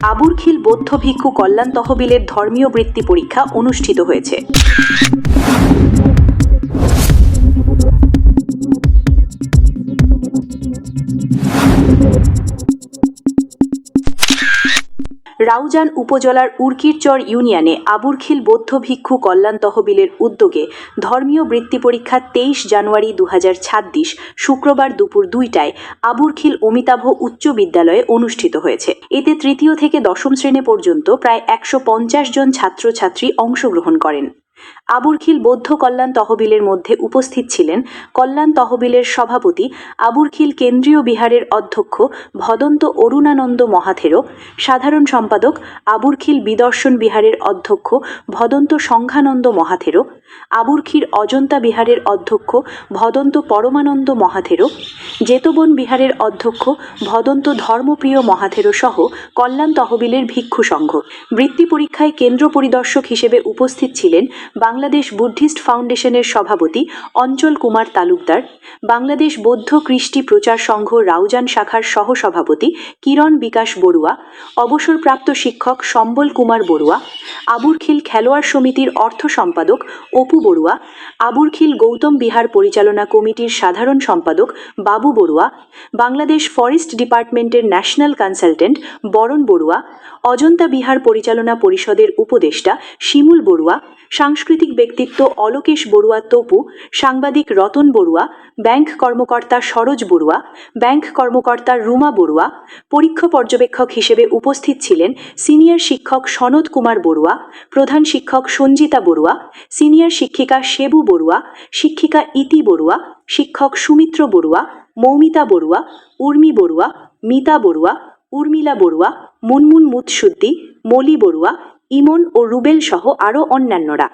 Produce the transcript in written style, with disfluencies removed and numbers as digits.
আবুরখিল বৌদ্ধ ভিক্ষু কল্যাণ তহবিলের ধর্মীয় বৃত্তি পরীক্ষা অনুষ্ঠিত হয়েছে। রাউজান উপজেলার উরকিরচর ইউনিয়নে আবুরখিল বৌদ্ধ ভিক্ষু কল্যাণ তহবিলের উদ্যোগে ধর্মীয় বৃত্তি পরীক্ষা 23 জানুয়ারি 2026 শুক্রবার দুপুর 2টায় আবুরখিল অমিতাভ উচ্চ বিদ্যালয়ে অনুষ্ঠিত হয়েছে। এতে তৃতীয় থেকে দশম শ্রেণী পর্যন্ত প্রায় 150 জন ছাত্রছাত্রী অংশগ্রহণ করেন। আবুরখিল বৌদ্ধ কল্যাণ তহবিলের মধ্যে উপস্থিত ছিলেন কল্যাণ তহবিলের সভাপতি, আবুরখিল কেন্দ্রীয় বিহারের অধ্যক্ষ ভদন্ত অরুণানন্দ মহাথেরো, সাধারণ সম্পাদক আবুরখিল বিদর্শন বিহারের অধ্যক্ষ ভদন্ত সংঘানন্দ মহাথেরো, আবুরখিল অজন্তা বিহারের অধ্যক্ষ ভদন্ত পরমানন্দ মহাথেরো, জেতবন বিহারের অধ্যক্ষ ভদন্ত ধর্মপ্রিয় মহাথেরো সহ কল্যাণ তহবিলের ভিক্ষু সংঘ। বৃত্তি পরীক্ষায় কেন্দ্র পরিদর্শক হিসেবে উপস্থিত ছিলেন বাংলাদেশ বুদ্ধিস্ট ফাউন্ডেশনের সভাপতি অঞ্চল কুমার তালুকদার, বাংলাদেশ বৌদ্ধ কৃষ্টি প্রচার সংঘ রাউজান শাখার সহসভাপতি কিরণ বিকাশ বড়ুয়া, অবসরপ্রাপ্ত শিক্ষক সম্বল কুমার বড়ুয়া, আবুরখিল খেলোয়াড় সমিতির অর্থ সম্পাদক অপু বড়ুয়া, আবুরখিল গৌতম বিহার পরিচালনা কমিটির সাধারণ সম্পাদক বাবু বড়ুয়া, বাংলাদেশ ফরেস্ট ডিপার্টমেন্টের ন্যাশনাল কনসালটেন্ট বরণ বড়ুয়া, অজন্তা বিহার পরিচালনা পরিষদের উপদেষ্টা শিমুল বড়ুয়া, সাংস্কৃতিক ব্যক্তিত্ব অলোকেশ বড়ুয়া তপু, সাংবাদিক রতন বড়ুয়া, ব্যাংক কর্মকর্তা সরোজ বড়ুয়া, ব্যাংক কর্মকর্তা রুমা বড়ুয়া, পরীক্ষা পর্যবেক্ষক হিসেবে উপস্থিত ছিলেন সিনিয়র শিক্ষক সনদ কুমার বড়ুয়া, প্রধান শিক্ষক সঞ্জিতা বড়ুয়া, সিনিয়র শিক্ষিকা সেবু বড়ুয়া, শিক্ষিকা ইতি বড়ুয়া, শিক্ষক সুমিত্র বড়ুয়া, মৌমিতা বড়ুয়া, উর্মি বড়ুয়া, মিতা বড়ুয়া, উর্মিলা বড়ুয়া, মুনমুন মুতসুদ্দি, মলি বড়ুয়া, ইমন ও রুবেল সহ আরও অন্যান্যরা।